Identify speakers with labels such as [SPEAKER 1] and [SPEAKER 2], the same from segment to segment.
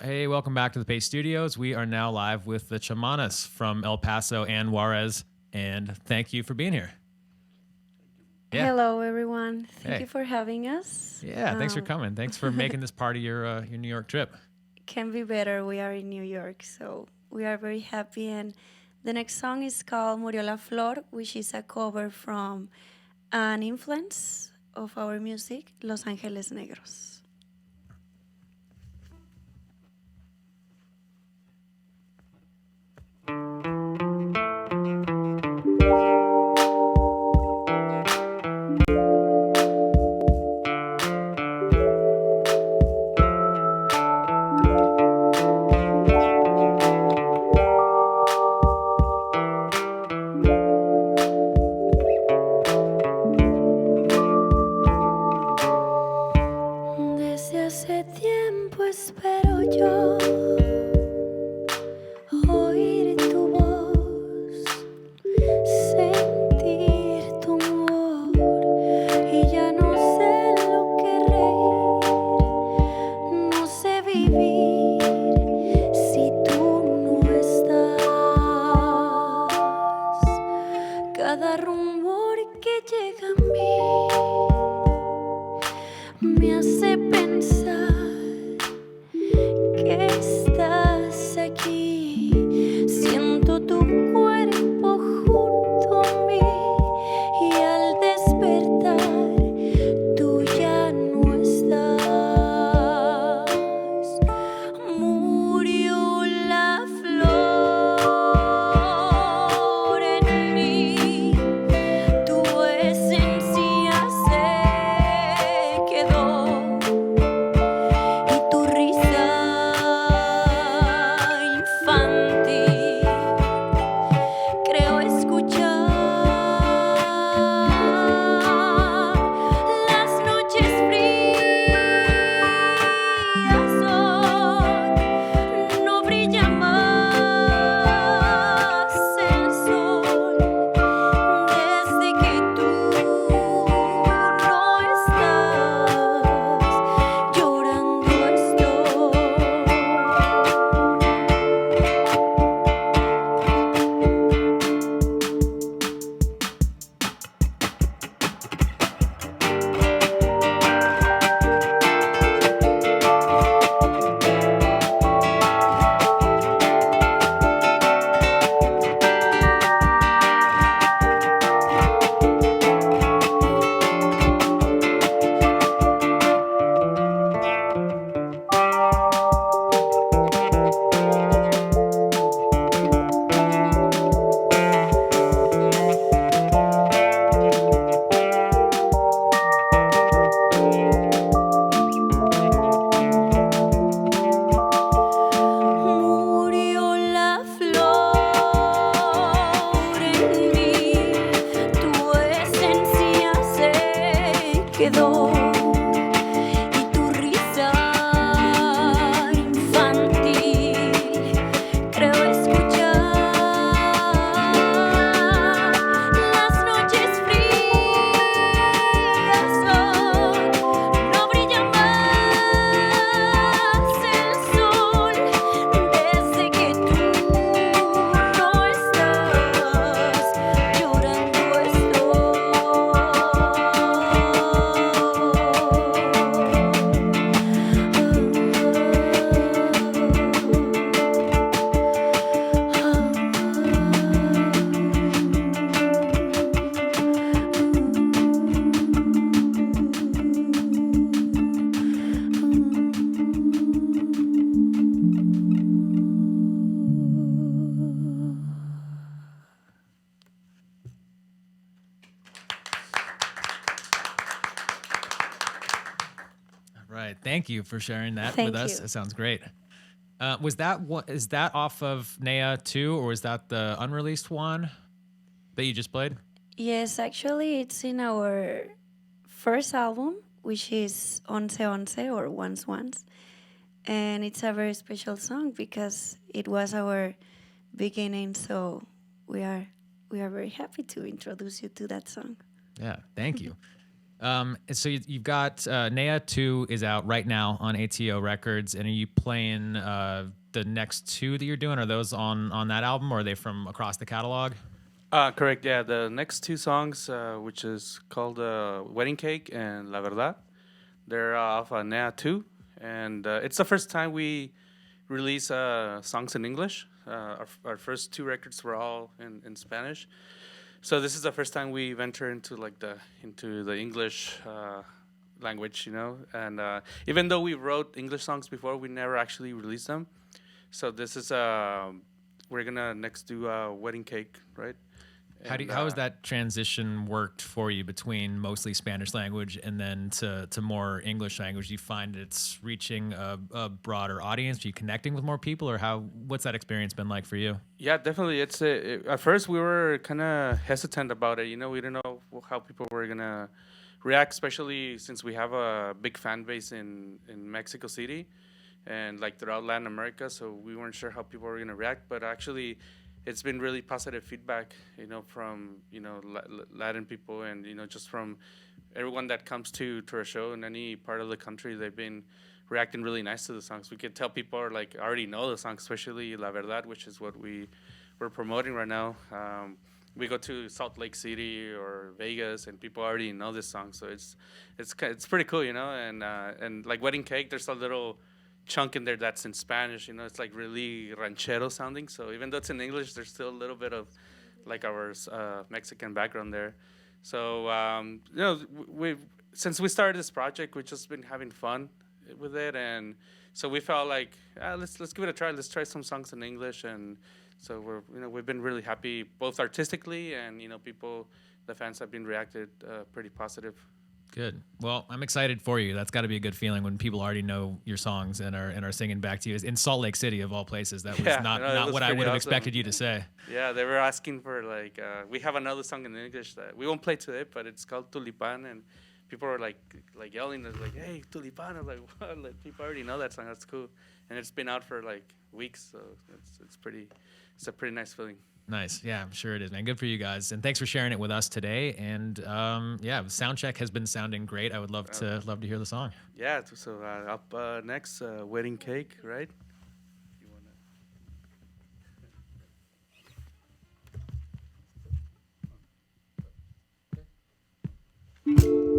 [SPEAKER 1] Hey, welcome back to the Paste Studios. We are now live with the Chamanas from El Paso and Juarez, and thank you for being here. Yeah.
[SPEAKER 2] Hello, everyone. Thank
[SPEAKER 1] Hey.
[SPEAKER 2] you for having us.
[SPEAKER 1] Yeah, thanks for coming. Thanks for making this part of your New York trip.
[SPEAKER 2] Can be better. We are in New York, so we are very happy. And the next song is called Murió la Flor, which is a cover from an influence of our music, Los Ángeles Negros. Desde hace tiempo espero yo oír tu voz, sentir tu amor, y ya no sé lo que reír, no sé vivir si tú no estás. Cada rumor que llega a mí me hace pensar que estás aquí. Siento tu cuerpo junto a mí y al despertar tú ya no estás. Murió la flor en mí, tu esencia se quedó y tu risa infantil creo escuchar. Las noches frías hoy no brilla más el sol desde que tú no estás. Llorando estoy. Murió la flor en mí, tu esencia se quedó y tu risa infantil creo escuchar. Las noches frías hoy no brilla más el sol desde que tú no estás. Llorando
[SPEAKER 1] All right, thank you for sharing that
[SPEAKER 2] Thank
[SPEAKER 1] with us.
[SPEAKER 2] you.
[SPEAKER 1] It sounds great. Was that what is that off of Nea 2, or is that the unreleased one that you just played?
[SPEAKER 2] Yes, actually, it's in our first album, which is Once Once or Once Once. And it's a very special song because it was our beginning. So we are very happy to introduce you to that song.
[SPEAKER 1] Yeah, thank you. So you've got Nea 2 is out right now on ATO Records, and are you playing the next two that you're doing? Are those on that album, or are they from across the catalog?
[SPEAKER 3] Correct. Yeah, the next two songs, which is called "Wedding Cake" and "La Verdad," they're off Nea 2, and it's the first time we release songs in English. Our first two records were all in Spanish, so this is the first time we venture into the English language, you know. And even though we wrote English songs before, we never actually released them. So this is we're gonna next do "Wedding Cake," right?
[SPEAKER 1] How has that transition worked for you between mostly Spanish language and then to more English language? Do you find it's reaching a broader audience? Are you connecting with more people, or what's that experience been like for you?
[SPEAKER 3] Yeah, definitely. At first we were kind of hesitant about it. You know, we didn't know how people were gonna react, especially since we have a big fan base in Mexico City and like throughout Latin America. So we weren't sure how people were gonna react, but actually, it's been really positive feedback, you know, from, you know, Latin people, and, you know, just from everyone that comes to our show in any part of the country. They've been reacting really nice to the songs. We can tell people are like already know the songs, especially La Verdad, which is what we're promoting right now. We go to Salt Lake City or Vegas, and people already know this song, so it's pretty cool, you know. And like Wedding Cake, there's a little chunk in there that's in Spanish, you know. It's like really ranchero sounding, so even though it's in English, there's still a little bit of like our Mexican background there. So you know, since we started this project, we've just been having fun with it, and so we felt like let's give it a try. Let's try some songs in English, and so we've been really happy both artistically, and, you know, the fans have been reacted pretty positive.
[SPEAKER 1] Good. Well, I'm excited for you. That's got to be a good feeling when people already know your songs and are singing back to you. In Salt Lake City, of all places, that was not what I would have expected you to say.
[SPEAKER 3] Yeah, they were asking for like we have another song in English that we won't play today, but it's called Tulipan, and people are like yelling at like, "Hey, Tulipan!" I'm like, "What?" Like, people already know that song. That's cool, and it's been out for like weeks, so it's a pretty nice feeling.
[SPEAKER 1] Nice. Yeah, I'm sure it is, man. Good for you guys. And thanks for sharing it with us today. And yeah, Soundcheck has been sounding great. I would love to hear the song.
[SPEAKER 3] Yeah, so up next, Wedding Cake, right? You
[SPEAKER 2] again.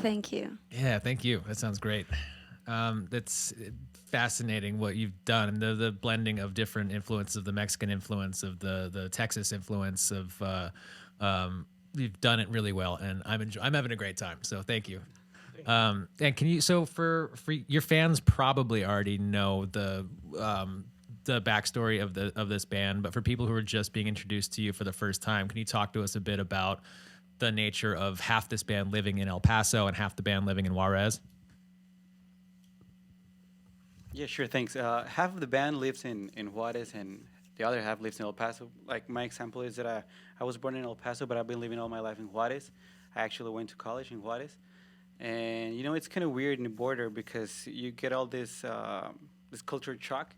[SPEAKER 2] Thank you.
[SPEAKER 1] Yeah, thank you. That sounds great. That's fascinating what you've done. The blending of different influences, of the Mexican influence, of the Texas influence, of you've done it really well, and I'm having a great time. So thank you. And can you, so for your fans probably already know the backstory of this band, but for people who are just being introduced to you for the first time, can you talk to us a bit about the nature of half this band living in El Paso and half the band living in Juarez?
[SPEAKER 4] Yeah, sure. Thanks. Half of the band lives in Juarez, and the other half lives in El Paso. Like my example is that I was born in El Paso, but I've been living all my life in Juarez. I actually went to college in Juarez, and it's kind of weird in the border because you get all this this culture shock,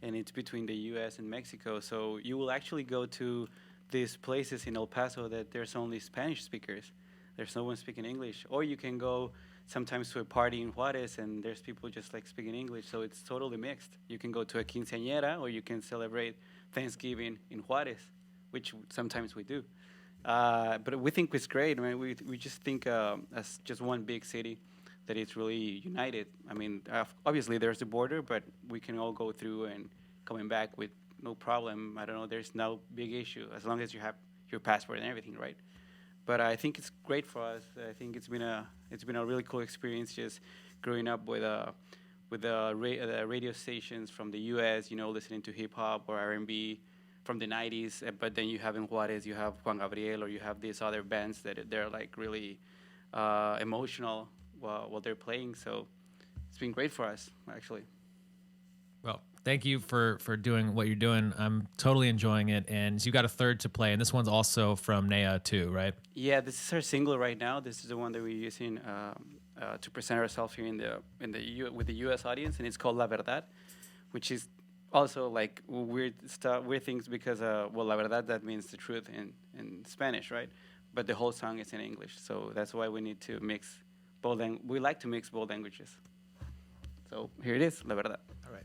[SPEAKER 4] and it's between the U.S. and Mexico. So you will actually go to these places in El Paso that there's only Spanish speakers. There's no one speaking English, or you can go sometimes to a party in Juarez and there's people just like speaking English, so it's totally mixed. You can go to a quinceañera or you can celebrate Thanksgiving in Juarez, which sometimes we do. But we think it's great. I mean, we just think as just one big city that it's really united. I mean, obviously there's the border, but we can all go through and coming back with no problem. I don't know, there's no big issue as long as you have your passport and everything, right? But I think it's great for us. I think it's been a really cool experience just growing up with the radio stations from the U.S. Listening to hip hop or R&B from the '90s. But then you have in Juarez, you have Juan Gabriel, or you have these other bands that they're like really emotional while they're playing. So it's been great for us, actually.
[SPEAKER 1] Well, thank you for doing what you're doing. I'm totally enjoying it. And you got a third to play, and this one's also from Nea too, right?
[SPEAKER 4] Yeah, this is our single right now. This is the one that we're using to present ourselves here with the U.S. audience, and it's called La Verdad, which is also like weird things because La Verdad, that means the truth in Spanish, right? But the whole song is in English, so that's why we need to mix both. We like to mix both languages. So here it is, La Verdad.
[SPEAKER 1] All right.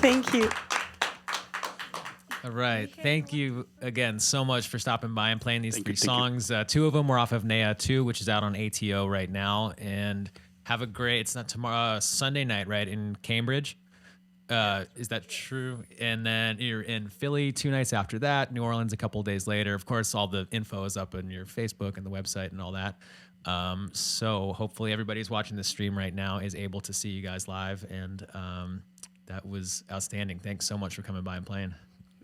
[SPEAKER 2] Thank you.
[SPEAKER 1] All right. Thank you again so much for stopping by and playing these
[SPEAKER 3] Thank
[SPEAKER 1] three
[SPEAKER 3] you, thank you.
[SPEAKER 1] songs. Two of them were off of Nea 2, which is out on ATO right now. And have a great, it's not tomorrow, Sunday night, right, in Cambridge. Is that true? And then you're in Philly 2 nights after that, New Orleans a couple days later. Of course, all the info is up on your Facebook and the website and all that. So hopefully everybody who's watching this stream right now is able to see you guys live. And that was outstanding. Thanks so much for coming by and playing.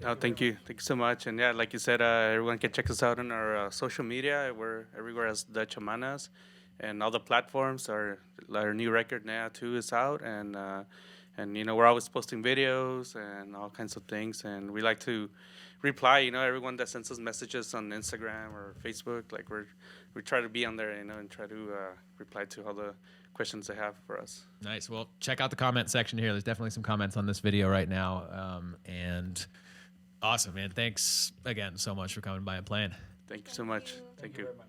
[SPEAKER 3] No, thank you. Thank you so much. And yeah, like you said, everyone can check us out on our social media. We're everywhere as the Chamanas, and all the platforms. Our new record now too is out, and you know, we're always posting videos and all kinds of things. And we like to reply. You know, everyone that sends us messages on Instagram or Facebook, like we try to be on there, you know, and try to reply to all the questions they have for us.
[SPEAKER 1] Nice. Well, check out the comment section here. There's definitely some comments on this video right now, and. Awesome, man. Thanks again so much for coming by and playing.
[SPEAKER 3] Thank you so much. Thank you.
[SPEAKER 4] very much.